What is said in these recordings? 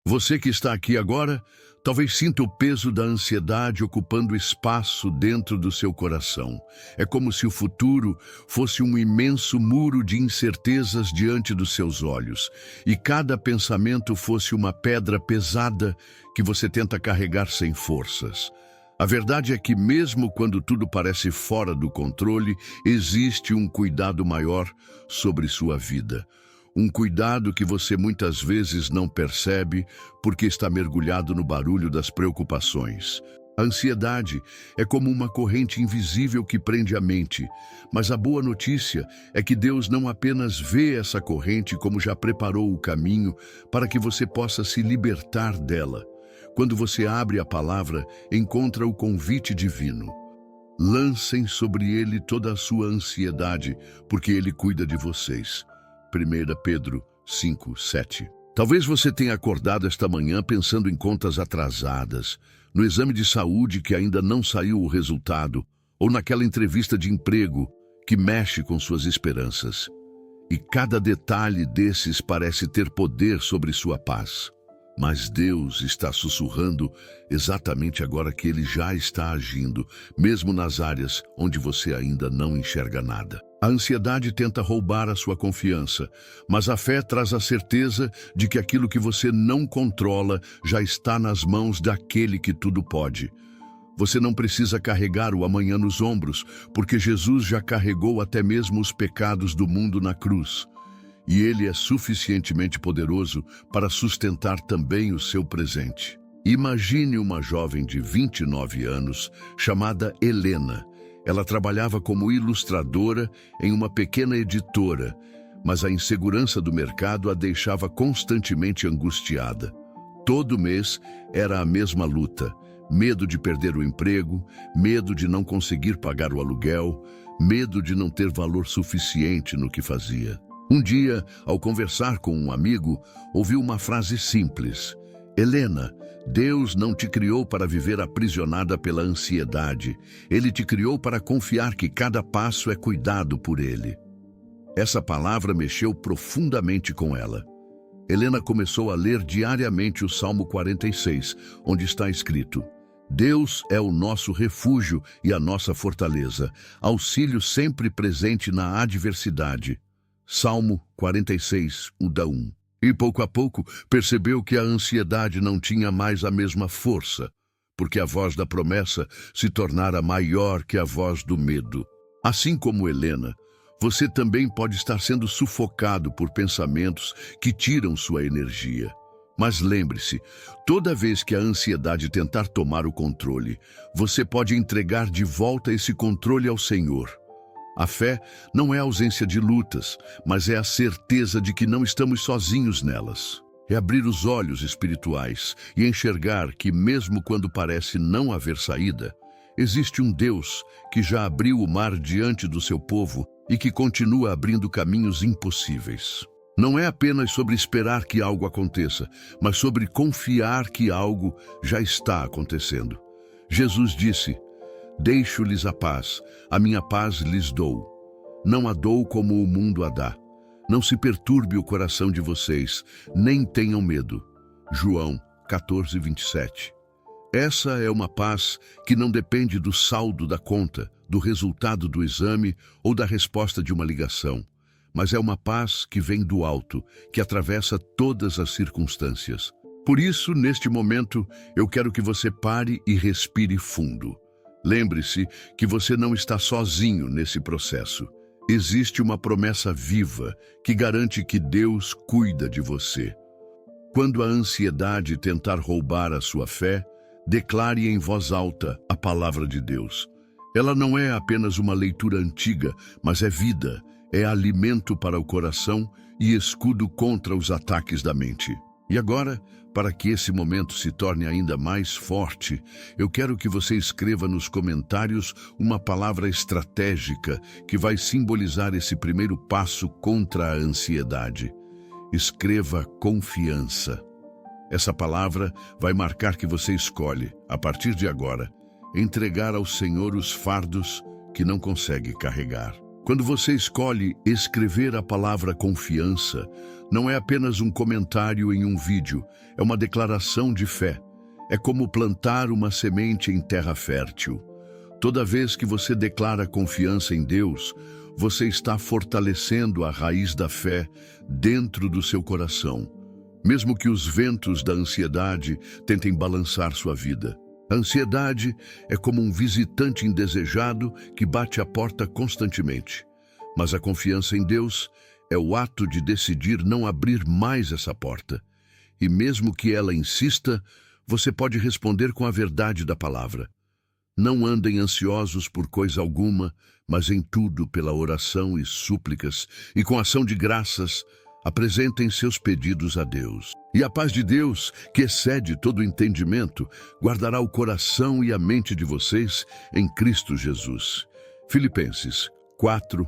Você que está aqui agora, talvez sinta o peso da ansiedade ocupando espaço dentro do seu coração. É como se o futuro fosse um imenso muro de incertezas diante dos seus olhos, e cada pensamento fosse uma pedra pesada que você tenta carregar sem forças. A verdade é que mesmo quando tudo parece fora do controle, existe um cuidado maior sobre sua vida. Um cuidado que você muitas vezes não percebe porque está mergulhado no barulho das preocupações. A ansiedade é como uma corrente invisível que prende a mente, mas a boa notícia é que Deus não apenas vê essa corrente, como já preparou o caminho para que você possa se libertar dela. Quando você abre a palavra, encontra o convite divino. Lancem sobre ele toda a sua ansiedade, porque ele cuida de vocês. 1 Pedro 5:7. Talvez você tenha acordado esta manhã pensando em contas atrasadas, no exame de saúde que ainda não saiu o resultado, ou naquela entrevista de emprego que mexe com suas esperanças. E cada detalhe desses parece ter poder sobre sua paz. Mas Deus está sussurrando exatamente agora que Ele já está agindo, mesmo nas áreas onde você ainda não enxerga nada. A ansiedade tenta roubar a sua confiança, mas a fé traz a certeza de que aquilo que você não controla já está nas mãos daquele que tudo pode. Você não precisa carregar o amanhã nos ombros, porque Jesus já carregou até mesmo os pecados do mundo na cruz. E Ele é suficientemente poderoso para sustentar também o seu presente. Imagine uma jovem de 29 anos chamada Helena. Ela trabalhava como ilustradora em uma pequena editora, mas a insegurança do mercado a deixava constantemente angustiada. Todo mês era a mesma luta: medo de perder o emprego, medo de não conseguir pagar o aluguel, medo de não ter valor suficiente no que fazia. Um dia, ao conversar com um amigo, ouviu uma frase simples: Helena, Deus não te criou para viver aprisionada pela ansiedade. Ele te criou para confiar que cada passo é cuidado por Ele. Essa palavra mexeu profundamente com ela. Helena começou a ler diariamente o Salmo 46, onde está escrito: Deus é o nosso refúgio e a nossa fortaleza, auxílio sempre presente na adversidade. Salmo 46, 1. E pouco a pouco percebeu que a ansiedade não tinha mais a mesma força, porque a voz da promessa se tornara maior que a voz do medo. Assim como Helena, você também pode estar sendo sufocado por pensamentos que tiram sua energia. Mas lembre-se, toda vez que a ansiedade tentar tomar o controle, você pode entregar de volta esse controle ao Senhor. A fé não é a ausência de lutas, mas é a certeza de que não estamos sozinhos nelas. É abrir os olhos espirituais e enxergar que, mesmo quando parece não haver saída, existe um Deus que já abriu o mar diante do seu povo e que continua abrindo caminhos impossíveis. Não é apenas sobre esperar que algo aconteça, mas sobre confiar que algo já está acontecendo. Jesus disse: Deixo-lhes a minha paz lhes dou. Não a dou como o mundo a dá. Não se perturbe o coração de vocês, nem tenham medo. João 14:27. Essa é uma paz que não depende do saldo da conta, do resultado do exame ou da resposta de uma ligação, mas é uma paz que vem do alto, que atravessa todas as circunstâncias. Por isso, neste momento, eu quero que você pare e respire fundo. Lembre-se que você não está sozinho nesse processo. Existe uma promessa viva que garante que Deus cuida de você. Quando a ansiedade tentar roubar a sua fé, declare em voz alta a palavra de Deus. Ela não é apenas uma leitura antiga, mas é vida, é alimento para o coração e escudo contra os ataques da mente. E agora, para que esse momento se torne ainda mais forte, eu quero que você escreva nos comentários uma palavra estratégica que vai simbolizar esse primeiro passo contra a ansiedade. Escreva confiança. Essa palavra vai marcar que você escolhe, a partir de agora, entregar ao Senhor os fardos que não consegue carregar. Quando você escolhe escrever a palavra confiança, não é apenas um comentário em um vídeo, é uma declaração de fé. É como plantar uma semente em terra fértil. Toda vez que você declara confiança em Deus, você está fortalecendo a raiz da fé dentro do seu coração, mesmo que os ventos da ansiedade tentem balançar sua vida. A ansiedade é como um visitante indesejado que bate a porta constantemente. Mas a confiança em Deus é o ato de decidir não abrir mais essa porta. E mesmo que ela insista, você pode responder com a verdade da palavra. Não andem ansiosos por coisa alguma, mas em tudo pela oração e súplicas, e com ação de graças, apresentem seus pedidos a Deus. E a paz de Deus, que excede todo entendimento, guardará o coração e a mente de vocês em Cristo Jesus. Filipenses 4,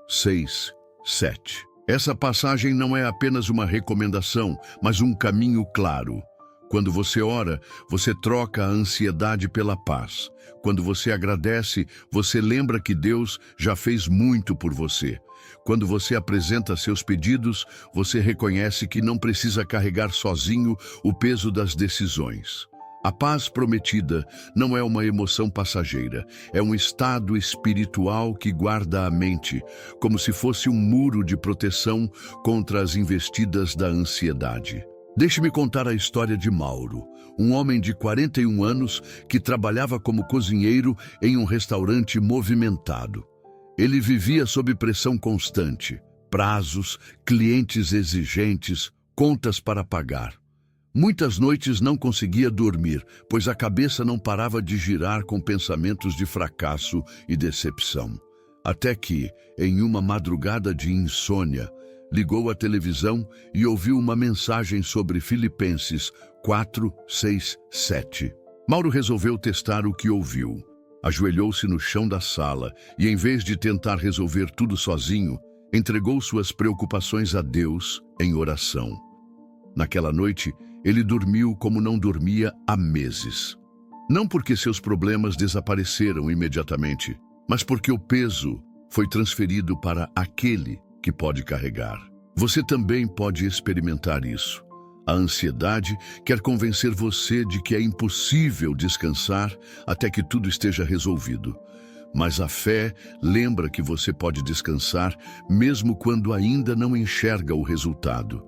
6, 7. Essa passagem não é apenas uma recomendação, mas um caminho claro. Quando você ora, você troca a ansiedade pela paz. Quando você agradece, você lembra que Deus já fez muito por você. Quando você apresenta seus pedidos, você reconhece que não precisa carregar sozinho o peso das decisões. A paz prometida não é uma emoção passageira, é um estado espiritual que guarda a mente, como se fosse um muro de proteção contra as investidas da ansiedade. Deixe-me contar a história de Mauro, um homem de 41 anos que trabalhava como cozinheiro em um restaurante movimentado. Ele vivia sob pressão constante, prazos, clientes exigentes, contas para pagar. Muitas noites não conseguia dormir, pois a cabeça não parava de girar com pensamentos de fracasso e decepção. Até que, em uma madrugada de insônia, ligou a televisão e ouviu uma mensagem sobre Filipenses 4, 6, 7. Mauro resolveu testar o que ouviu. Ajoelhou-se no chão da sala e, em vez de tentar resolver tudo sozinho, entregou suas preocupações a Deus em oração. Naquela noite, ele dormiu como não dormia há meses. Não porque seus problemas desapareceram imediatamente, mas porque o peso foi transferido para aquele que pode carregar. Você também pode experimentar isso. A ansiedade quer convencer você de que é impossível descansar até que tudo esteja resolvido. Mas a fé lembra que você pode descansar mesmo quando ainda não enxerga o resultado.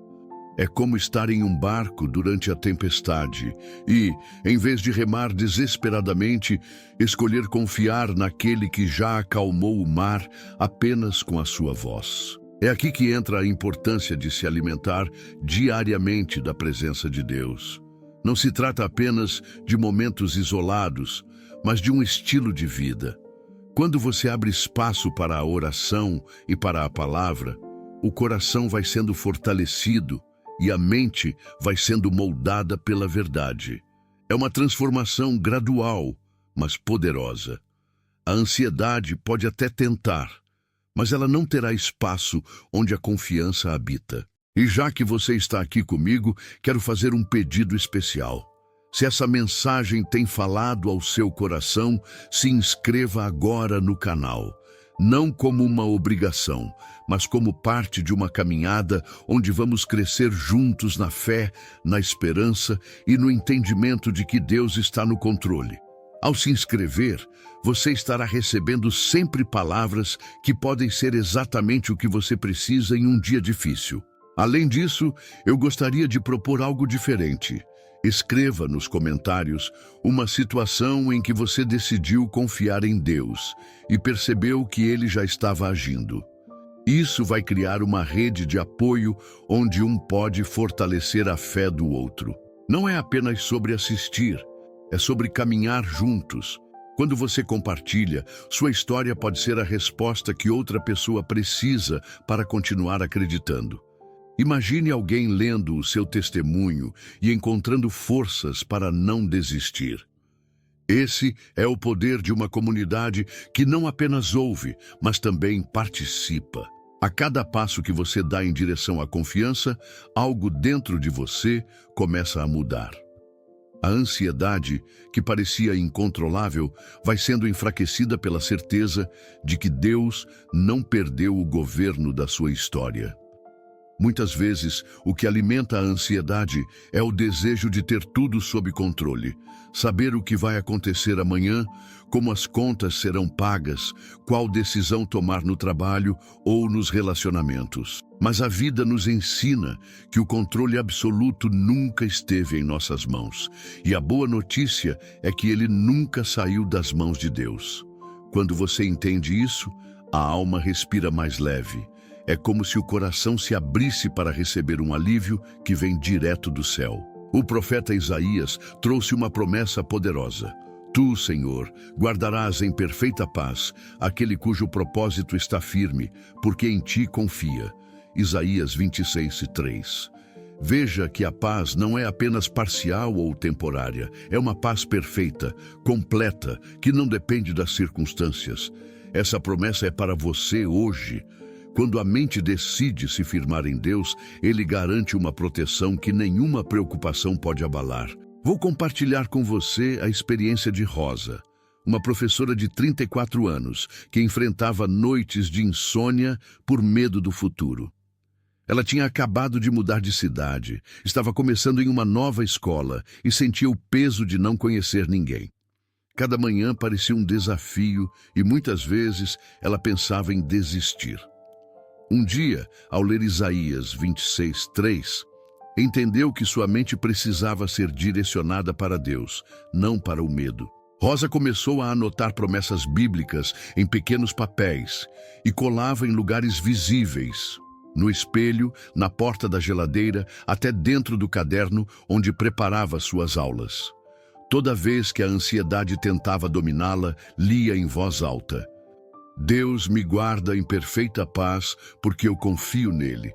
É como estar em um barco durante a tempestade e, em vez de remar desesperadamente, escolher confiar naquele que já acalmou o mar apenas com a sua voz. É aqui que entra a importância de se alimentar diariamente da presença de Deus. Não se trata apenas de momentos isolados, mas de um estilo de vida. Quando você abre espaço para a oração e para a palavra, o coração vai sendo fortalecido e a mente vai sendo moldada pela verdade. É uma transformação gradual, mas poderosa. A ansiedade pode até tentar, mas ela não terá espaço onde a confiança habita. E já que você está aqui comigo, quero fazer um pedido especial. Se essa mensagem tem falado ao seu coração, se inscreva agora no canal. Não como uma obrigação, mas como parte de uma caminhada onde vamos crescer juntos na fé, na esperança e no entendimento de que Deus está no controle. Ao se inscrever, você estará recebendo sempre palavras que podem ser exatamente o que você precisa em um dia difícil. Além disso, eu gostaria de propor algo diferente. Escreva nos comentários uma situação em que você decidiu confiar em Deus e percebeu que Ele já estava agindo. Isso vai criar uma rede de apoio onde um pode fortalecer a fé do outro. Não é apenas sobre assistir, é sobre caminhar juntos. Quando você compartilha, sua história pode ser a resposta que outra pessoa precisa para continuar acreditando. Imagine alguém lendo o seu testemunho e encontrando forças para não desistir. Esse é o poder de uma comunidade que não apenas ouve, mas também participa. A cada passo que você dá em direção à confiança, algo dentro de você começa a mudar. A ansiedade, que parecia incontrolável, vai sendo enfraquecida pela certeza de que Deus não perdeu o governo da sua história. Muitas vezes, o que alimenta a ansiedade é o desejo de ter tudo sob controle, saber o que vai acontecer amanhã, como as contas serão pagas, qual decisão tomar no trabalho ou nos relacionamentos. Mas a vida nos ensina que o controle absoluto nunca esteve em nossas mãos, e a boa notícia é que ele nunca saiu das mãos de Deus. Quando você entende isso, a alma respira mais leve. É como se o coração se abrisse para receber um alívio que vem direto do céu. O profeta Isaías trouxe uma promessa poderosa. Tu, Senhor, guardarás em perfeita paz aquele cujo propósito está firme, porque em ti confia. Isaías 26:3. Veja que a paz não é apenas parcial ou temporária, é uma paz perfeita, completa, que não depende das circunstâncias. Essa promessa é para você hoje. Quando a mente decide se firmar em Deus, Ele garante uma proteção que nenhuma preocupação pode abalar. Vou compartilhar com você a experiência de Rosa, uma professora de 34 anos que enfrentava noites de insônia por medo do futuro. Ela tinha acabado de mudar de cidade, estava começando em uma nova escola e sentia o peso de não conhecer ninguém. Cada manhã parecia um desafio e muitas vezes ela pensava em desistir. Um dia, ao ler Isaías 26:3, entendeu que sua mente precisava ser direcionada para Deus, não para o medo. Rosa começou a anotar promessas bíblicas em pequenos papéis e colava em lugares visíveis, no espelho, na porta da geladeira, até dentro do caderno onde preparava suas aulas. Toda vez que a ansiedade tentava dominá-la, lia em voz alta: Deus me guarda em perfeita paz, porque eu confio nele.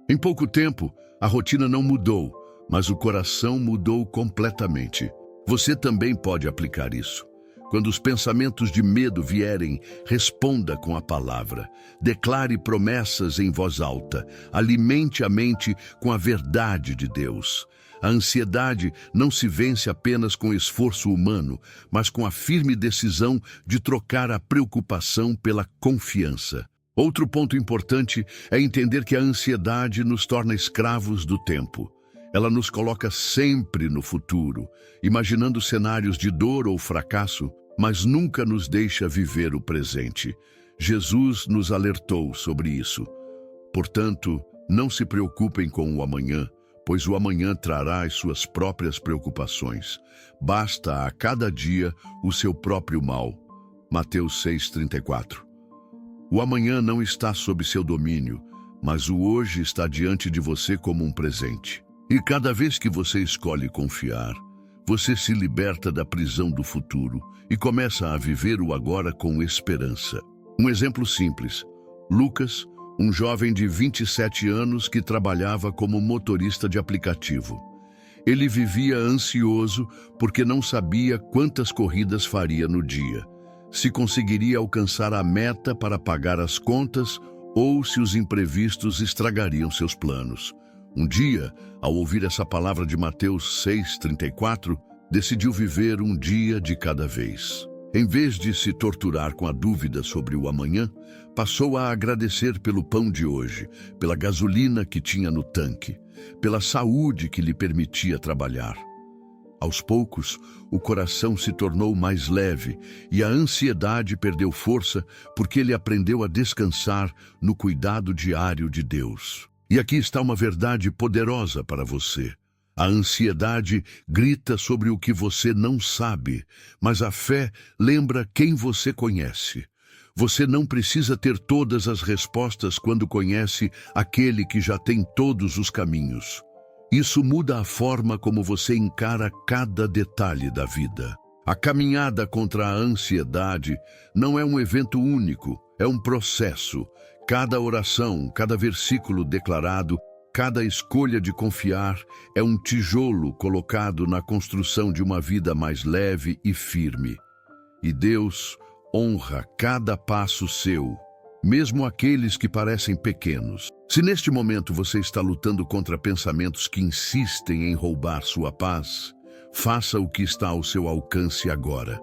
Em pouco tempo, a rotina não mudou, mas o coração mudou completamente. Você também pode aplicar isso. Quando os pensamentos de medo vierem, responda com a palavra. Declare promessas em voz alta. Alimente a mente com a verdade de Deus. A ansiedade não se vence apenas com esforço humano, mas com a firme decisão de trocar a preocupação pela confiança. Outro ponto importante é entender que a ansiedade nos torna escravos do tempo. Ela nos coloca sempre no futuro, imaginando cenários de dor ou fracasso, mas nunca nos deixa viver o presente. Jesus nos alertou sobre isso. Portanto, não se preocupem com o amanhã, pois o amanhã trará as suas próprias preocupações. Basta a cada dia o seu próprio mal. Mateus 6:34. O amanhã não está sob seu domínio, mas o hoje está diante de você como um presente. E cada vez que você escolhe confiar, você se liberta da prisão do futuro e começa a viver o agora com esperança. Um exemplo simples: Lucas, um jovem de 27 anos que trabalhava como motorista de aplicativo. Ele vivia ansioso porque não sabia quantas corridas faria no dia, se conseguiria alcançar a meta para pagar as contas ou se os imprevistos estragariam seus planos. Um dia, ao ouvir essa palavra de Mateus 6:34, decidiu viver um dia de cada vez. Em vez de se torturar com a dúvida sobre o amanhã, passou a agradecer pelo pão de hoje, pela gasolina que tinha no tanque, pela saúde que lhe permitia trabalhar. Aos poucos, o coração se tornou mais leve e a ansiedade perdeu força porque ele aprendeu a descansar no cuidado diário de Deus. E aqui está uma verdade poderosa para você. A ansiedade grita sobre o que você não sabe, mas a fé lembra quem você conhece. Você não precisa ter todas as respostas quando conhece aquele que já tem todos os caminhos. Isso muda a forma como você encara cada detalhe da vida. A caminhada contra a ansiedade não é um evento único, é um processo. Cada oração, cada versículo declarado, cada escolha de confiar é um tijolo colocado na construção de uma vida mais leve e firme. E Deus honra cada passo seu, mesmo aqueles que parecem pequenos. Se neste momento você está lutando contra pensamentos que insistem em roubar sua paz, Faça o que está ao seu alcance agora.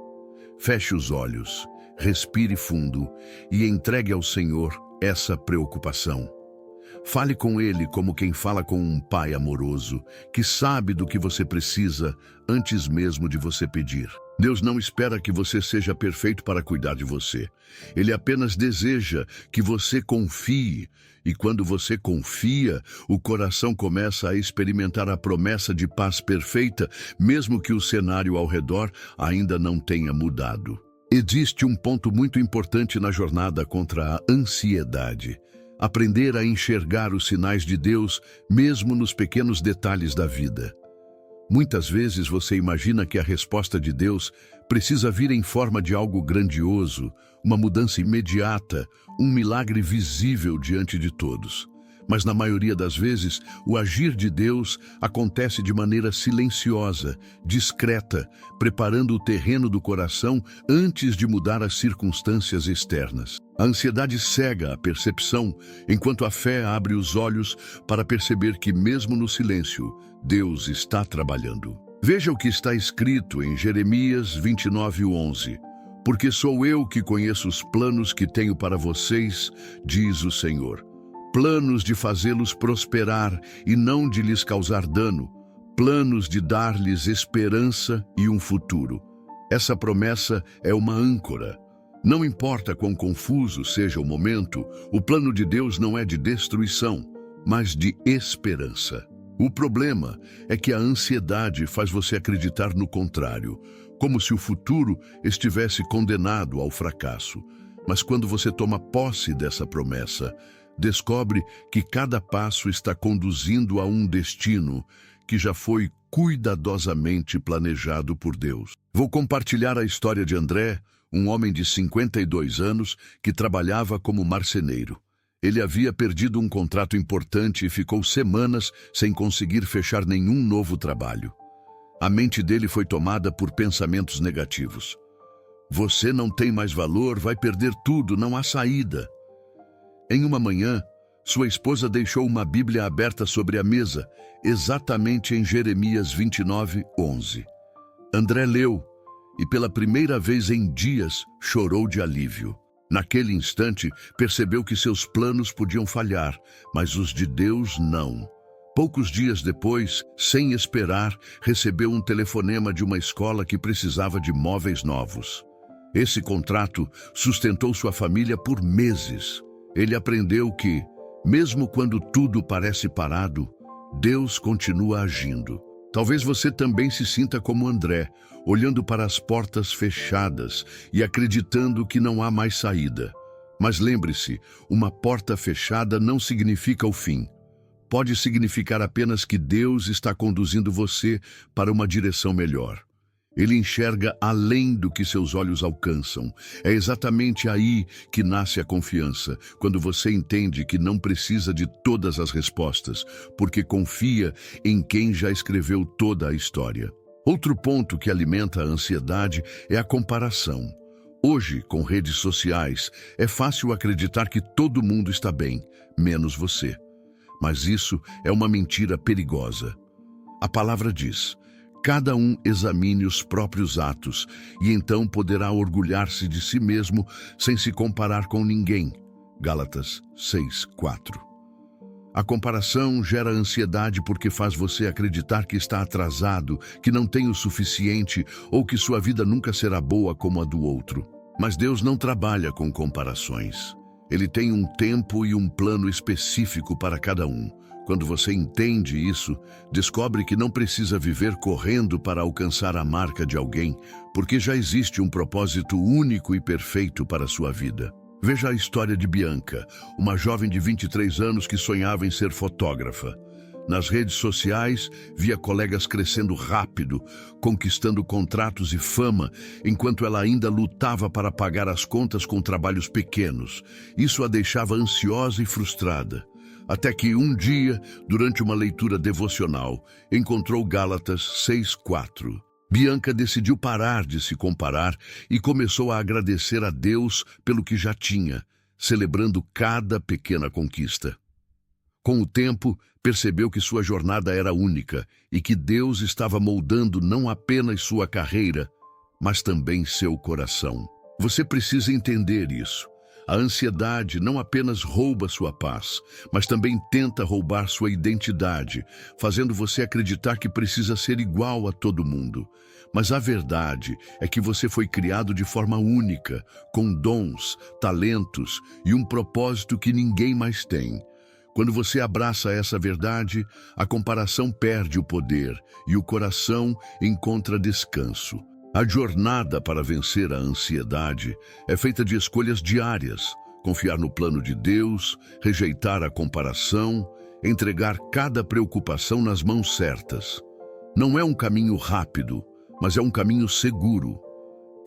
Feche os olhos, respire fundo e entregue ao Senhor essa preocupação. Fale com Ele como quem fala com um pai amoroso, que sabe do que você precisa antes mesmo de você pedir. Deus não espera que você seja perfeito para cuidar de você. Ele apenas deseja que você confie. E quando você confia, o coração começa a experimentar a promessa de paz perfeita, mesmo que o cenário ao redor ainda não tenha mudado. Existe um ponto muito importante na jornada contra a ansiedade. Aprender a enxergar os sinais de Deus, mesmo nos pequenos detalhes da vida. Muitas vezes você imagina que a resposta de Deus precisa vir em forma de algo grandioso, uma mudança imediata, um milagre visível diante de todos. Mas na maioria das vezes, o agir de Deus acontece de maneira silenciosa, discreta, preparando o terreno do coração antes de mudar as circunstâncias externas. A ansiedade cega a percepção, enquanto a fé abre os olhos para perceber que, mesmo no silêncio, Deus está trabalhando. Veja o que está escrito em Jeremias 29:11. Porque sou eu que conheço os planos que tenho para vocês, diz o Senhor. Planos de fazê-los prosperar e não de lhes causar dano. Planos de dar-lhes esperança e um futuro. Essa promessa é uma âncora. Não importa quão confuso seja o momento, o plano de Deus não é de destruição, mas de esperança. O problema é que a ansiedade faz você acreditar no contrário, como se o futuro estivesse condenado ao fracasso. Mas quando você toma posse dessa promessa, descobre que cada passo está conduzindo a um destino que já foi cuidadosamente planejado por Deus. Vou compartilhar a história de André, um homem de 52 anos que trabalhava como marceneiro. Ele havia perdido um contrato importante e ficou semanas sem conseguir fechar nenhum novo trabalho. A mente dele foi tomada por pensamentos negativos. Você não tem mais valor, vai perder tudo, não há saída. Em uma manhã, sua esposa deixou uma Bíblia aberta sobre a mesa, exatamente em Jeremias 29:11. André leu e pela primeira vez em dias chorou de alívio. Naquele instante, percebeu que seus planos podiam falhar, mas os de Deus não. Poucos dias depois, sem esperar, recebeu um telefonema de uma escola que precisava de móveis novos. Esse contrato sustentou sua família por meses. Ele aprendeu que, mesmo quando tudo parece parado, Deus continua agindo. Talvez você também se sinta como André, olhando para as portas fechadas e acreditando que não há mais saída. Mas lembre-se, uma porta fechada não significa o fim. Pode significar apenas que Deus está conduzindo você para uma direção melhor. Ele enxerga além do que seus olhos alcançam. É exatamente aí que nasce a confiança, quando você entende que não precisa de todas as respostas, porque confia em quem já escreveu toda a história. Outro ponto que alimenta a ansiedade é a comparação. Hoje, com redes sociais, é fácil acreditar que todo mundo está bem, menos você. Mas isso é uma mentira perigosa. A palavra diz: cada um examine os próprios atos e então poderá orgulhar-se de si mesmo sem se comparar com ninguém. Gálatas 6:4. A comparação gera ansiedade porque faz você acreditar que está atrasado, que não tem o suficiente ou que sua vida nunca será boa como a do outro. Mas Deus não trabalha com comparações. Ele tem um tempo e um plano específico para cada um. Quando você entende isso, descobre que não precisa viver correndo para alcançar a marca de alguém, porque já existe um propósito único e perfeito para a sua vida. Veja a história de Bianca, uma jovem de 23 anos que sonhava em ser fotógrafa. Nas redes sociais, via colegas crescendo rápido, conquistando contratos e fama, enquanto ela ainda lutava para pagar as contas com trabalhos pequenos. Isso a deixava ansiosa e frustrada. Até que um dia, durante uma leitura devocional, encontrou Gálatas 6:4. Bianca decidiu parar de se comparar e começou a agradecer a Deus pelo que já tinha, celebrando cada pequena conquista. Com o tempo, percebeu que sua jornada era única e que Deus estava moldando não apenas sua carreira, mas também seu coração. Você precisa entender isso. A ansiedade não apenas rouba sua paz, mas também tenta roubar sua identidade, fazendo você acreditar que precisa ser igual a todo mundo. Mas a verdade é que você foi criado de forma única, com dons, talentos e um propósito que ninguém mais tem. Quando você abraça essa verdade, a comparação perde o poder e o coração encontra descanso. A jornada para vencer a ansiedade é feita de escolhas diárias: confiar no plano de Deus, rejeitar a comparação, entregar cada preocupação nas mãos certas. Não é um caminho rápido, mas é um caminho seguro.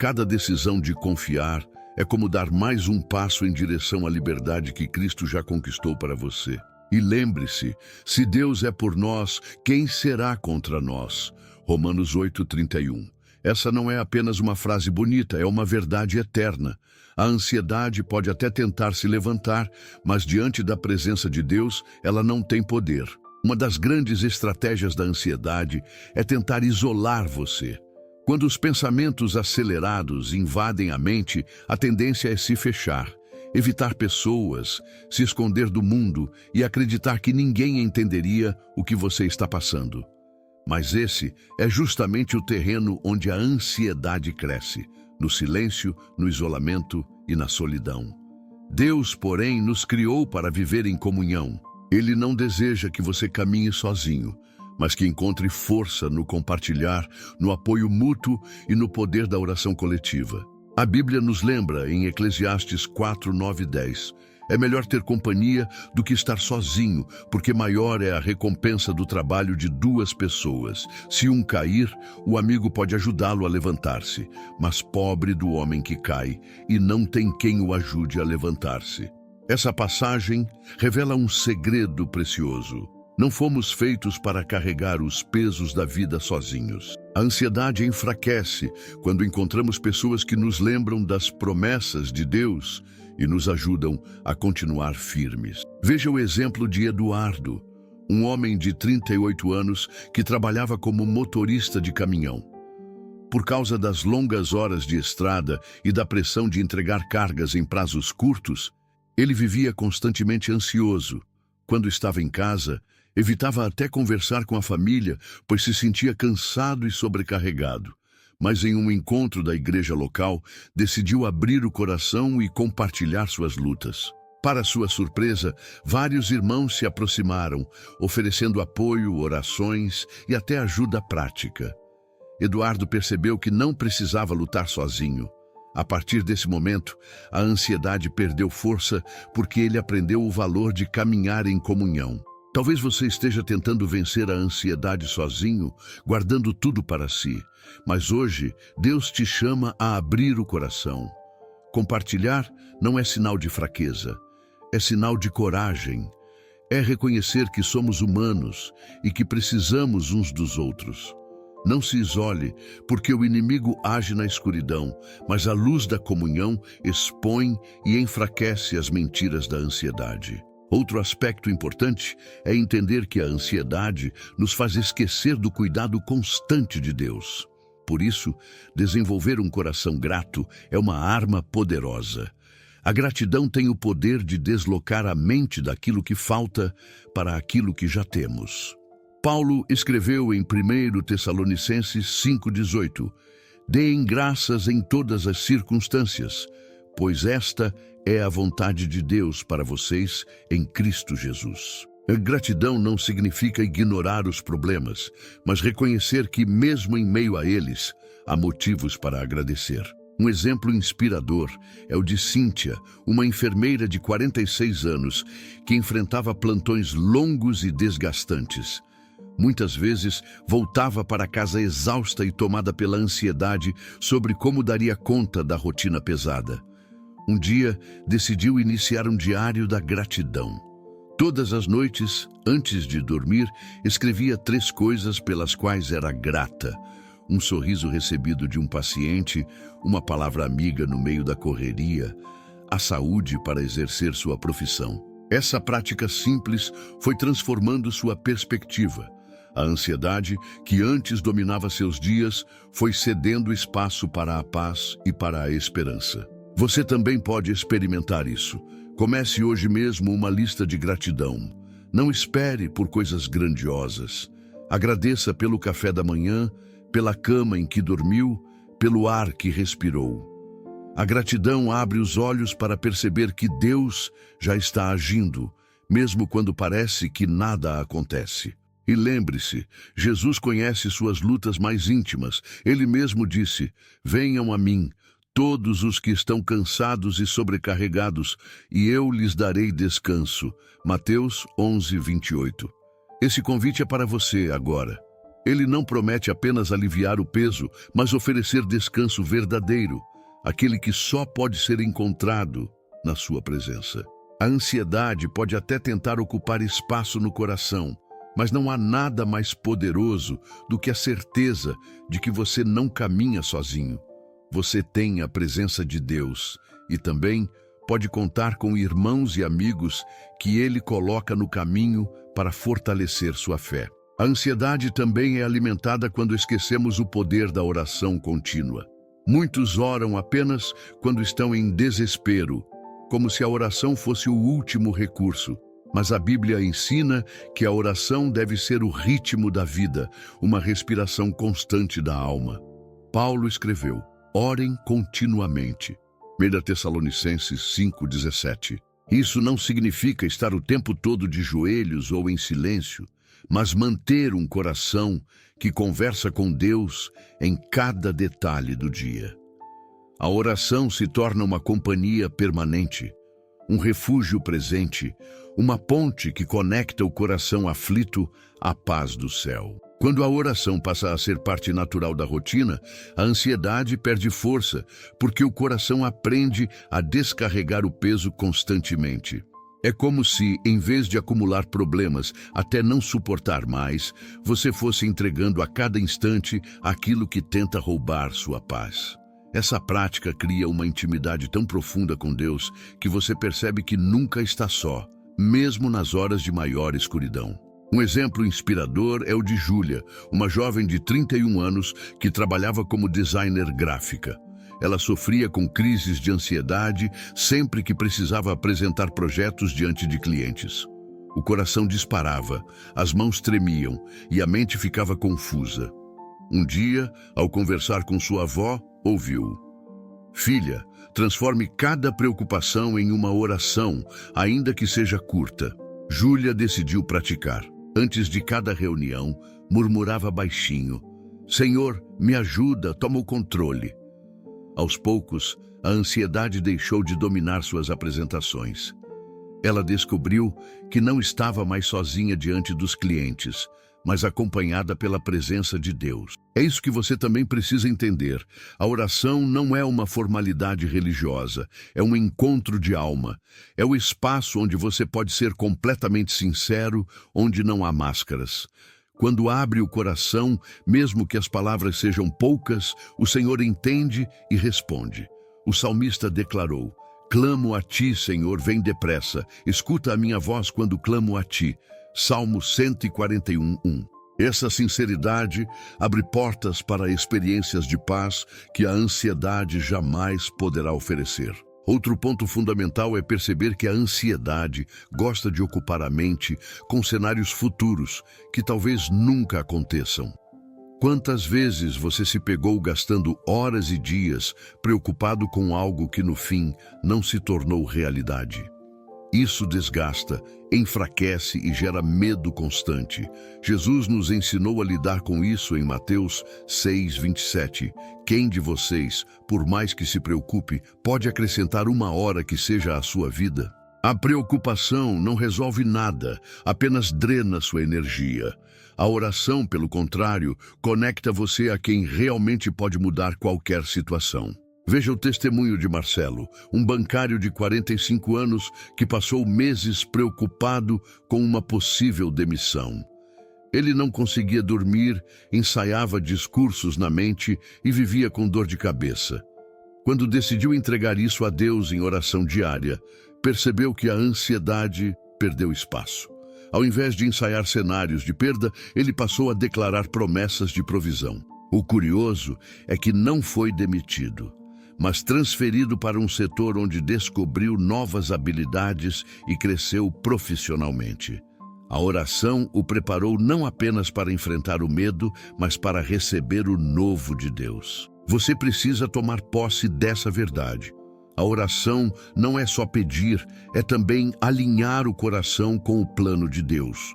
Cada decisão de confiar é como dar mais um passo em direção à liberdade que Cristo já conquistou para você. E lembre-se, se Deus é por nós, quem será contra nós? Romanos 8:31. Essa não é apenas uma frase bonita, é uma verdade eterna. A ansiedade pode até tentar se levantar, mas diante da presença de Deus, ela não tem poder. Uma das grandes estratégias da ansiedade é tentar isolar você. Quando os pensamentos acelerados invadem a mente, a tendência é se fechar, evitar pessoas, se esconder do mundo e acreditar que ninguém entenderia o que você está passando. Mas esse é justamente o terreno onde a ansiedade cresce, no silêncio, no isolamento e na solidão. Deus, porém, nos criou para viver em comunhão. Ele não deseja que você caminhe sozinho, mas que encontre força no compartilhar, no apoio mútuo e no poder da oração coletiva. A Bíblia nos lembra, em Eclesiastes 4, 9 e 10, é melhor ter companhia do que estar sozinho, porque maior é a recompensa do trabalho de duas pessoas. Se um cair, o amigo pode ajudá-lo a levantar-se, mas pobre do homem que cai e não tem quem o ajude a levantar-se. Essa passagem revela um segredo precioso. Não fomos feitos para carregar os pesos da vida sozinhos. A ansiedade enfraquece quando encontramos pessoas que nos lembram das promessas de Deus e nos ajudam a continuar firmes. Veja o exemplo de Eduardo, um homem de 38 anos que trabalhava como motorista de caminhão. Por causa das longas horas de estrada e da pressão de entregar cargas em prazos curtos, ele vivia constantemente ansioso. Quando estava em casa, evitava até conversar com a família, pois se sentia cansado e sobrecarregado. Mas em um encontro da igreja local, decidiu abrir o coração e compartilhar suas lutas. Para sua surpresa, vários irmãos se aproximaram, oferecendo apoio, orações e até ajuda prática. Eduardo percebeu que não precisava lutar sozinho. A partir desse momento, a ansiedade perdeu força porque ele aprendeu o valor de caminhar em comunhão. Talvez você esteja tentando vencer a ansiedade sozinho, guardando tudo para si. Mas hoje, Deus te chama a abrir o coração. Compartilhar não é sinal de fraqueza, é sinal de coragem. É reconhecer que somos humanos e que precisamos uns dos outros. Não se isole, porque o inimigo age na escuridão, mas a luz da comunhão expõe e enfraquece as mentiras da ansiedade. Outro aspecto importante é entender que a ansiedade nos faz esquecer do cuidado constante de Deus. Por isso, desenvolver um coração grato é uma arma poderosa. A gratidão tem o poder de deslocar a mente daquilo que falta para aquilo que já temos. Paulo escreveu em 1 Tessalonicenses 5,18: Deem graças em todas as circunstâncias, pois esta é a vontade de Deus para vocês em Cristo Jesus. A gratidão não significa ignorar os problemas, mas reconhecer que, mesmo em meio a eles, há motivos para agradecer. Um exemplo inspirador é o de Cíntia, uma enfermeira de 46 anos que enfrentava plantões longos e desgastantes. Muitas vezes voltava para casa exausta e tomada pela ansiedade sobre como daria conta da rotina pesada. Um dia, decidiu iniciar um diário da gratidão. Todas as noites, antes de dormir, escrevia 3 coisas pelas quais era grata: um sorriso recebido de um paciente, uma palavra amiga no meio da correria, a saúde para exercer sua profissão. Essa prática simples foi transformando sua perspectiva. A ansiedade, que antes dominava seus dias, foi cedendo espaço para a paz e para a esperança. Você também pode experimentar isso. Comece hoje mesmo uma lista de gratidão. Não espere por coisas grandiosas. Agradeça pelo café da manhã, pela cama em que dormiu, pelo ar que respirou. A gratidão abre os olhos para perceber que Deus já está agindo, mesmo quando parece que nada acontece. E lembre-se, Jesus conhece suas lutas mais íntimas. Ele mesmo disse: "Venham a mim, todos os que estão cansados e sobrecarregados, e eu lhes darei descanso." Mateus 11, 28. Esse convite é para você agora. Ele não promete apenas aliviar o peso, mas oferecer descanso verdadeiro, aquele que só pode ser encontrado na sua presença. A ansiedade pode até tentar ocupar espaço no coração, mas não há nada mais poderoso do que a certeza de que você não caminha sozinho. Você tem a presença de Deus e também pode contar com irmãos e amigos que Ele coloca no caminho para fortalecer sua fé. A ansiedade também é alimentada quando esquecemos o poder da oração contínua. Muitos oram apenas quando estão em desespero, como se a oração fosse o último recurso. Mas a Bíblia ensina que a oração deve ser o ritmo da vida, uma respiração constante da alma. Paulo escreveu: "Orem continuamente." 1 Tessalonicenses 5:17. Isso não significa estar o tempo todo de joelhos ou em silêncio, mas manter um coração que conversa com Deus em cada detalhe do dia. A oração se torna uma companhia permanente, um refúgio presente, uma ponte que conecta o coração aflito à paz do céu. Quando a oração passa a ser parte natural da rotina, a ansiedade perde força, porque o coração aprende a descarregar o peso constantemente. É como se, em vez de acumular problemas até não suportar mais, você fosse entregando a cada instante aquilo que tenta roubar sua paz. Essa prática cria uma intimidade tão profunda com Deus que você percebe que nunca está só, mesmo nas horas de maior escuridão. Um exemplo inspirador é o de Júlia, uma jovem de 31 anos que trabalhava como designer gráfica. Ela sofria com crises de ansiedade sempre que precisava apresentar projetos diante de clientes. O coração disparava, as mãos tremiam e a mente ficava confusa. Um dia, ao conversar com sua avó, ouviu: "Filha, transforme cada preocupação em uma oração, ainda que seja curta." Júlia decidiu praticar. Antes de cada reunião, murmurava baixinho: "Senhor, me ajuda, toma o controle." Aos poucos, a ansiedade deixou de dominar suas apresentações. Ela descobriu que não estava mais sozinha diante dos clientes, mas acompanhada pela presença de Deus. É isso que você também precisa entender. A oração não é uma formalidade religiosa, é um encontro de alma. É o espaço onde você pode ser completamente sincero, onde não há máscaras. Quando abre o coração, mesmo que as palavras sejam poucas, o Senhor entende e responde. O salmista declarou: "Clamo a ti, Senhor, vem depressa. Escuta a minha voz quando clamo a ti." Salmo 141:1. Essa sinceridade abre portas para experiências de paz que a ansiedade jamais poderá oferecer. Outro ponto fundamental é perceber que a ansiedade gosta de ocupar a mente com cenários futuros que talvez nunca aconteçam. Quantas vezes você se pegou gastando horas e dias preocupado com algo que no fim não se tornou realidade? Isso desgasta, enfraquece e gera medo constante. Jesus nos ensinou a lidar com isso em Mateus 6:27. Quem de vocês, por mais que se preocupe, pode acrescentar uma hora que seja à sua vida? A preocupação não resolve nada, apenas drena sua energia. A oração, pelo contrário, conecta você a quem realmente pode mudar qualquer situação. Veja o testemunho de Marcelo, um bancário de 45 anos que passou meses preocupado com uma possível demissão. Ele não conseguia dormir, ensaiava discursos na mente e vivia com dor de cabeça. Quando decidiu entregar isso a Deus em oração diária, percebeu que a ansiedade perdeu espaço. Ao invés de ensaiar cenários de perda, ele passou a declarar promessas de provisão. O curioso é que não foi demitido, mas transferido para um setor onde descobriu novas habilidades e cresceu profissionalmente. A oração o preparou não apenas para enfrentar o medo, mas para receber o novo de Deus. Você precisa tomar posse dessa verdade. A oração não é só pedir, é também alinhar o coração com o plano de Deus.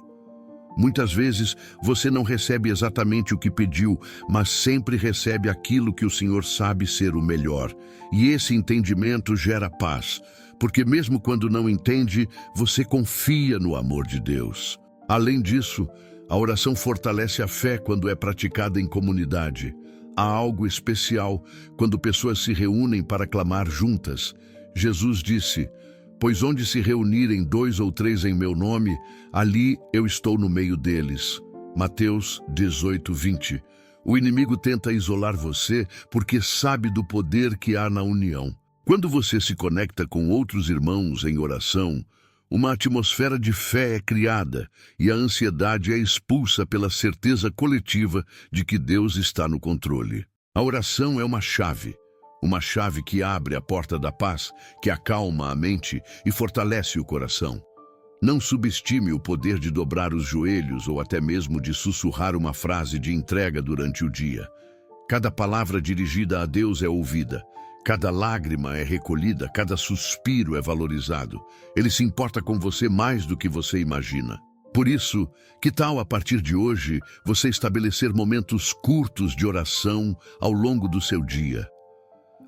Muitas vezes você não recebe exatamente o que pediu, mas sempre recebe aquilo que o Senhor sabe ser o melhor. E esse entendimento gera paz, porque mesmo quando não entende, você confia no amor de Deus. Além disso, a oração fortalece a fé quando é praticada em comunidade. Há algo especial quando pessoas se reúnem para clamar juntas. Jesus disse: "Pois onde se reunirem 2 ou 3 em meu nome, ali eu estou no meio deles." Mateus 18:20. O inimigo tenta isolar você porque sabe do poder que há na união. Quando você se conecta com outros irmãos em oração, uma atmosfera de fé é criada e a ansiedade é expulsa pela certeza coletiva de que Deus está no controle. A oração é uma chave que abre a porta da paz, que acalma a mente e fortalece o coração. Não subestime o poder de dobrar os joelhos ou até mesmo de sussurrar uma frase de entrega durante o dia. Cada palavra dirigida a Deus é ouvida. Cada lágrima é recolhida, cada suspiro é valorizado. Ele se importa com você mais do que você imagina. Por isso, que tal a partir de hoje você estabelecer momentos curtos de oração ao longo do seu dia?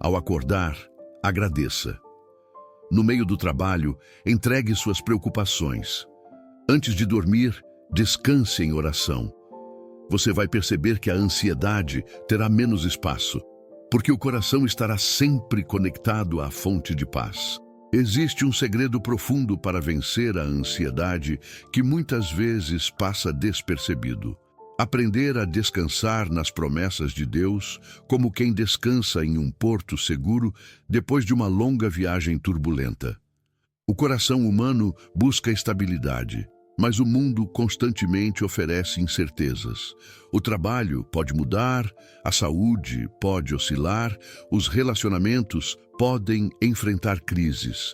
Ao acordar, agradeça. No meio do trabalho, entregue suas preocupações. Antes de dormir, descanse em oração. Você vai perceber que a ansiedade terá menos espaço, porque o coração estará sempre conectado à fonte de paz. Existe um segredo profundo para vencer a ansiedade que muitas vezes passa despercebido. Aprender a descansar nas promessas de Deus, como quem descansa em um porto seguro depois de uma longa viagem turbulenta. O coração humano busca estabilidade, mas o mundo constantemente oferece incertezas. O trabalho pode mudar, a saúde pode oscilar, os relacionamentos podem enfrentar crises,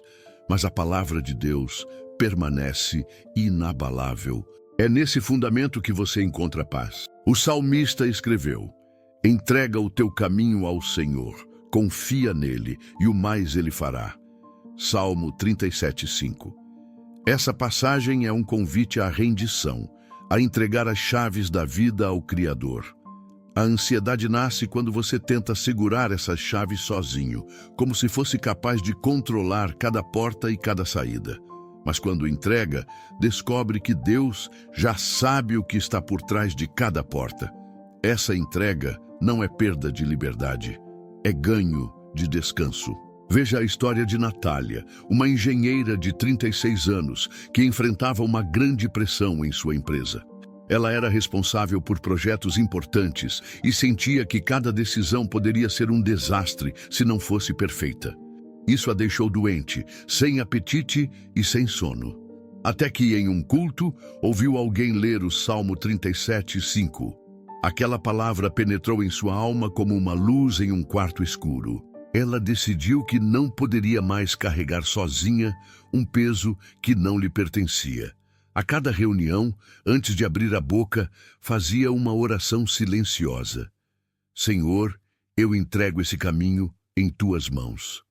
mas a palavra de Deus permanece inabalável. É nesse fundamento que você encontra paz. O salmista escreveu: "Entrega o teu caminho ao Senhor, confia nele e o mais ele fará." Salmo 37:5. Essa passagem é um convite à rendição, a entregar as chaves da vida ao Criador. A ansiedade nasce quando você tenta segurar essas chaves sozinho, como se fosse capaz de controlar cada porta e cada saída. Mas quando entrega, descobre que Deus já sabe o que está por trás de cada porta. Essa entrega não é perda de liberdade, é ganho de descanso. Veja a história de Natália, uma engenheira de 36 anos que enfrentava uma grande pressão em sua empresa. Ela era responsável por projetos importantes e sentia que cada decisão poderia ser um desastre se não fosse perfeita. Isso a deixou doente, sem apetite e sem sono. Até que, em um culto, ouviu alguém ler o Salmo 37:5. Aquela palavra penetrou em sua alma como uma luz em um quarto escuro. Ela decidiu que não poderia mais carregar sozinha um peso que não lhe pertencia. A cada reunião, antes de abrir a boca, fazia uma oração silenciosa. "Senhor, eu entrego esse caminho em tuas mãos."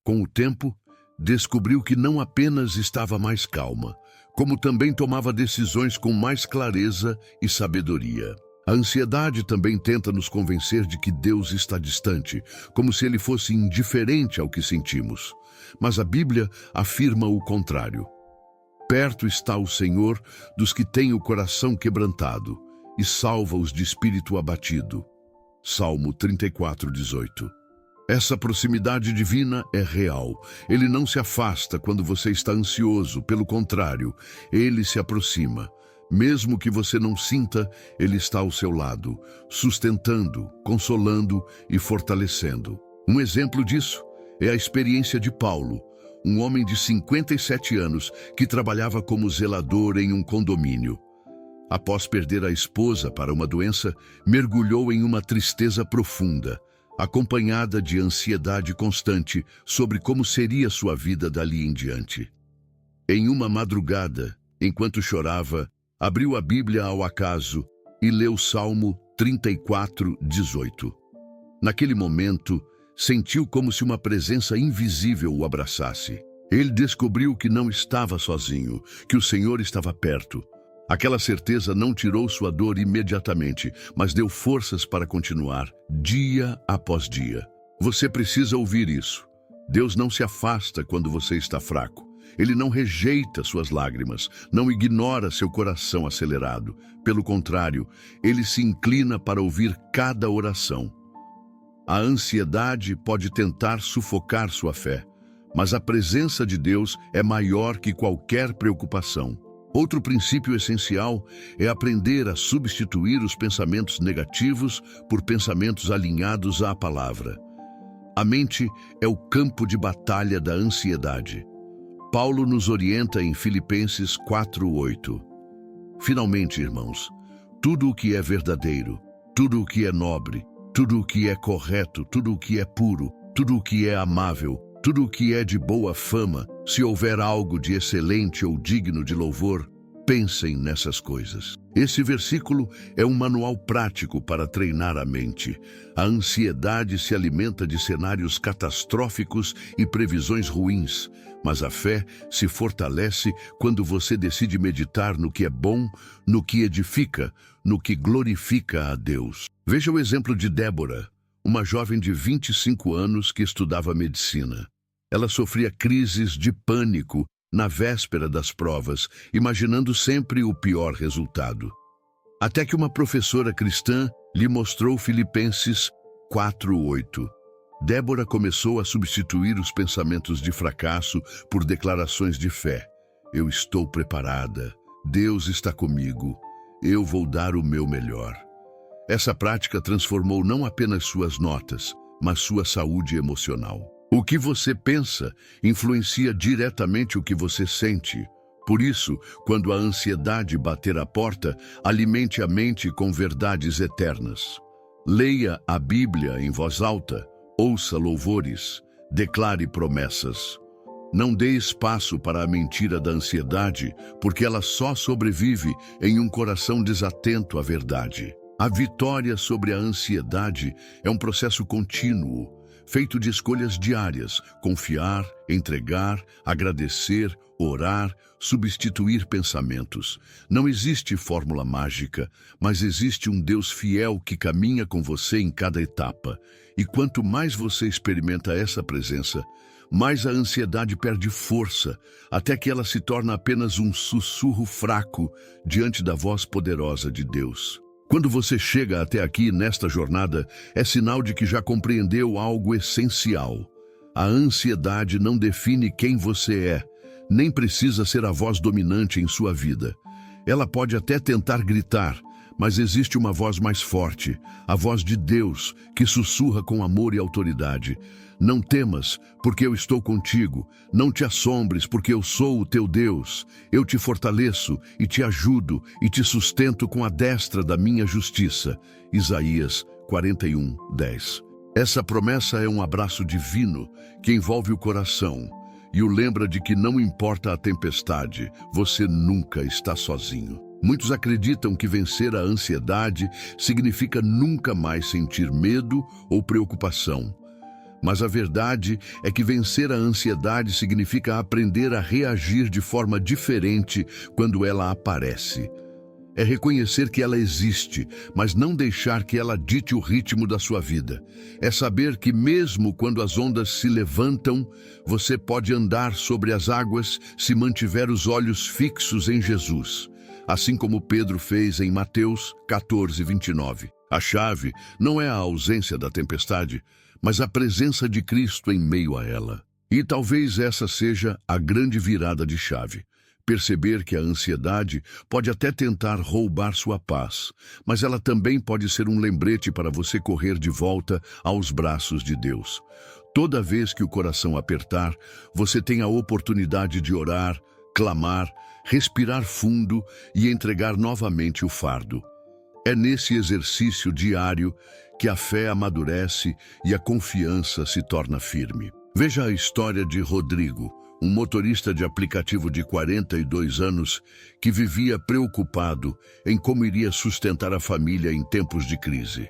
Com o tempo, descobriu que não apenas estava mais calma, como também tomava decisões com mais clareza e sabedoria. A ansiedade também tenta nos convencer de que Deus está distante, como se ele fosse indiferente ao que sentimos. Mas a Bíblia afirma o contrário. Perto está o Senhor dos que têm o coração quebrantado e salva-os de espírito abatido. Salmo 34:18. Essa proximidade divina é real. Ele não se afasta quando você está ansioso, pelo contrário, ele se aproxima. Mesmo que você não sinta, ele está ao seu lado, sustentando, consolando e fortalecendo. Um exemplo disso é a experiência de Paulo, um homem de 57 anos que trabalhava como zelador em um condomínio. Após perder a esposa para uma doença, mergulhou em uma tristeza profunda, acompanhada de ansiedade constante sobre como seria sua vida dali em diante. Em uma madrugada, enquanto chorava, abriu a Bíblia ao acaso e leu o Salmo 34:18. Naquele momento, sentiu como se uma presença invisível o abraçasse. Ele descobriu que não estava sozinho, que o Senhor estava perto. Aquela certeza não tirou sua dor imediatamente, mas deu forças para continuar, dia após dia. Você precisa ouvir isso. Deus não se afasta quando você está fraco. Ele não rejeita suas lágrimas, não ignora seu coração acelerado. Pelo contrário, ele se inclina para ouvir cada oração. A ansiedade pode tentar sufocar sua fé, mas a presença de Deus é maior que qualquer preocupação. Outro princípio essencial é aprender a substituir os pensamentos negativos por pensamentos alinhados à palavra. A mente é o campo de batalha da ansiedade. Paulo nos orienta em Filipenses 4:8. Finalmente, irmãos, tudo o que é verdadeiro, tudo o que é nobre, tudo o que é correto, tudo o que é puro, tudo o que é amável, tudo o que é de boa fama, se houver algo de excelente ou digno de louvor, pensem nessas coisas. Esse versículo é um manual prático para treinar a mente. A ansiedade se alimenta de cenários catastróficos e previsões ruins, mas a fé se fortalece quando você decide meditar no que é bom, no que edifica, no que glorifica a Deus. Veja o exemplo de Débora, uma jovem de 25 anos que estudava medicina. Ela sofria crises de pânico na véspera das provas, imaginando sempre o pior resultado. Até que uma professora cristã lhe mostrou Filipenses 4:8. Débora começou a substituir os pensamentos de fracasso por declarações de fé. Eu estou preparada. Deus está comigo. Eu vou dar o meu melhor. Essa prática transformou não apenas suas notas, mas sua saúde emocional. O que você pensa influencia diretamente o que você sente. Por isso, quando a ansiedade bater a porta, alimente a mente com verdades eternas. Leia a Bíblia em voz alta, ouça louvores, declare promessas. Não dê espaço para a mentira da ansiedade, porque ela só sobrevive em um coração desatento à verdade. A vitória sobre a ansiedade é um processo contínuo, feito de escolhas diárias: confiar, entregar, agradecer, orar, substituir pensamentos. Não existe fórmula mágica, mas existe um Deus fiel que caminha com você em cada etapa. E quanto mais você experimenta essa presença, mais a ansiedade perde força, até que ela se torna apenas um sussurro fraco diante da voz poderosa de Deus. Quando você chega até aqui nesta jornada, é sinal de que já compreendeu algo essencial. A ansiedade não define quem você é, nem precisa ser a voz dominante em sua vida. Ela pode até tentar gritar, mas existe uma voz mais forte, a voz de Deus, que sussurra com amor e autoridade. Não temas, porque eu estou contigo. Não te assombres, porque eu sou o teu Deus. Eu te fortaleço e te ajudo e te sustento com a destra da minha justiça. Isaías 41:10. Essa promessa é um abraço divino que envolve o coração e o lembra de que não importa a tempestade, você nunca está sozinho. Muitos acreditam que vencer a ansiedade significa nunca mais sentir medo ou preocupação. Mas a verdade é que vencer a ansiedade significa aprender a reagir de forma diferente quando ela aparece. É reconhecer que ela existe, mas não deixar que ela dite o ritmo da sua vida. É saber que mesmo quando as ondas se levantam, você pode andar sobre as águas se mantiver os olhos fixos em Jesus, assim como Pedro fez em Mateus 14:29. A chave não é a ausência da tempestade, mas a presença de Cristo em meio a ela. E talvez essa seja a grande virada de chave. Perceber que a ansiedade pode até tentar roubar sua paz, mas ela também pode ser um lembrete para você correr de volta aos braços de Deus. Toda vez que o coração apertar, você tem a oportunidade de orar, clamar, respirar fundo e entregar novamente o fardo. É nesse exercício diário que a fé amadurece e a confiança se torna firme. Veja a história de Rodrigo, um motorista de aplicativo de 42 anos que vivia preocupado em como iria sustentar a família em tempos de crise.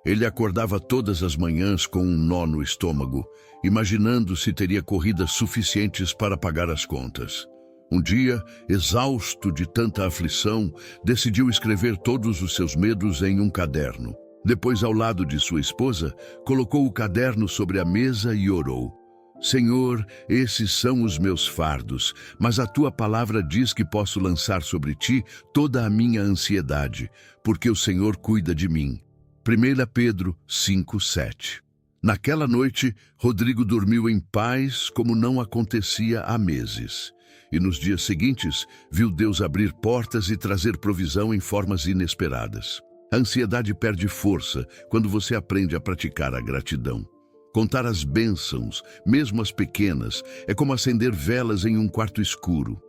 Ele acordava todas as manhãs com um nó no estômago, imaginando se teria corridas suficientes para pagar as contas. Um dia, exausto de tanta aflição, decidiu escrever todos os seus medos em um caderno. Depois, ao lado de sua esposa, colocou o caderno sobre a mesa e orou. Senhor, esses são os meus fardos, mas a tua palavra diz que posso lançar sobre ti toda a minha ansiedade, porque o Senhor cuida de mim. 1 Pedro 5:7. Naquela noite, Rodrigo dormiu em paz como não acontecia há meses. E nos dias seguintes, viu Deus abrir portas e trazer provisão em formas inesperadas. A ansiedade perde força quando você aprende a praticar a gratidão. Contar as bênçãos, mesmo as pequenas, é como acender velas em um quarto escuro.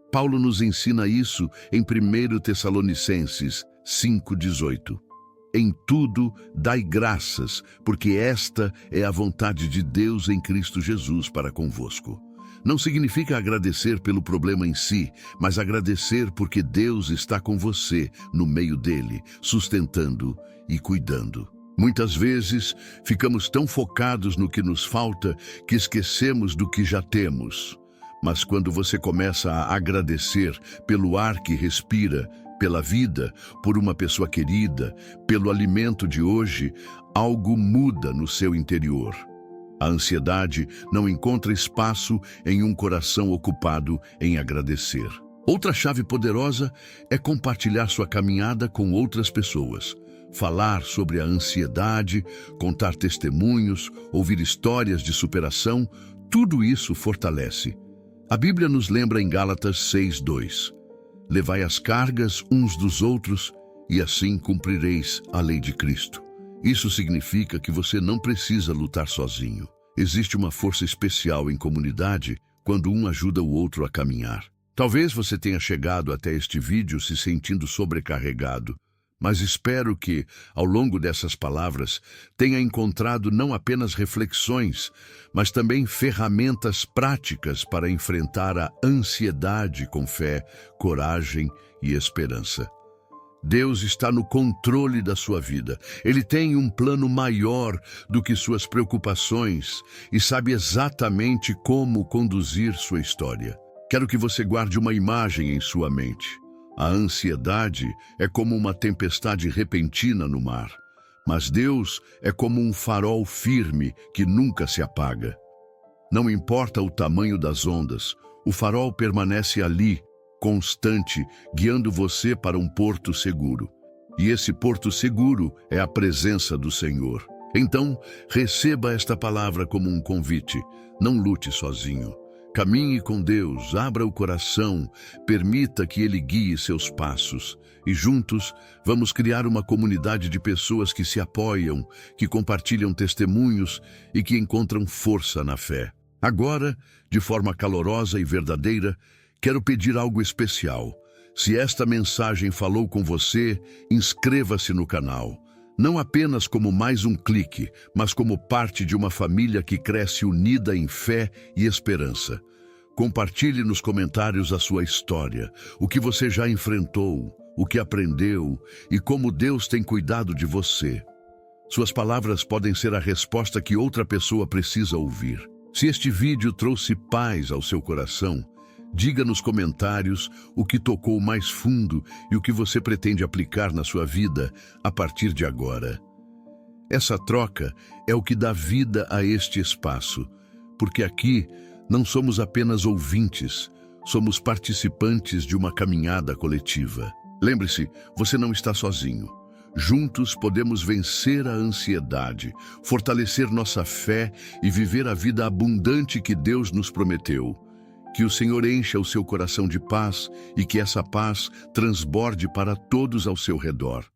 Paulo nos ensina isso em 1 Tessalonicenses 5:18. Em tudo, dai graças, porque esta é a vontade de Deus em Cristo Jesus para convosco. Não significa agradecer pelo problema em si, mas agradecer porque Deus está com você, no meio dele, sustentando e cuidando. Muitas vezes, ficamos tão focados no que nos falta que esquecemos do que já temos. Mas quando você começa a agradecer pelo ar que respira, pela vida, por uma pessoa querida, pelo alimento de hoje, algo muda no seu interior. A ansiedade não encontra espaço em um coração ocupado em agradecer. Outra chave poderosa é compartilhar sua caminhada com outras pessoas. Falar sobre a ansiedade, contar testemunhos, ouvir histórias de superação, tudo isso fortalece. A Bíblia nos lembra em Gálatas 6:2. Levai as cargas uns dos outros e assim cumprireis a lei de Cristo. Isso significa que você não precisa lutar sozinho. Existe uma força especial em comunidade quando um ajuda o outro a caminhar. Talvez você tenha chegado até este vídeo se sentindo sobrecarregado, mas espero que, ao longo dessas palavras, tenha encontrado não apenas reflexões, mas também ferramentas práticas para enfrentar a ansiedade com fé, coragem e esperança. Deus está no controle da sua vida. Ele tem um plano maior do que suas preocupações e sabe exatamente como conduzir sua história. Quero que você guarde uma imagem em sua mente. A ansiedade é como uma tempestade repentina no mar, mas Deus é como um farol firme que nunca se apaga. Não importa o tamanho das ondas, o farol permanece ali, constante, guiando você para um porto seguro. E esse porto seguro é a presença do Senhor. Então, receba esta palavra como um convite. Não lute sozinho. Caminhe com Deus, abra o coração, permita que Ele guie seus passos. E juntos, vamos criar uma comunidade de pessoas que se apoiam, que compartilham testemunhos e que encontram força na fé. Agora, de forma calorosa e verdadeira, quero pedir algo especial. Se esta mensagem falou com você, inscreva-se no canal. Não apenas como mais um clique, mas como parte de uma família que cresce unida em fé e esperança. Compartilhe nos comentários a sua história, o que você já enfrentou, o que aprendeu e como Deus tem cuidado de você. Suas palavras podem ser a resposta que outra pessoa precisa ouvir. Se este vídeo trouxe paz ao seu coração, diga nos comentários o que tocou mais fundo e o que você pretende aplicar na sua vida a partir de agora. Essa troca é o que dá vida a este espaço, porque aqui não somos apenas ouvintes, somos participantes de uma caminhada coletiva. Lembre-se, você não está sozinho. Juntos podemos vencer a ansiedade, fortalecer nossa fé e viver a vida abundante que Deus nos prometeu. Que o Senhor encha o seu coração de paz e que essa paz transborde para todos ao seu redor.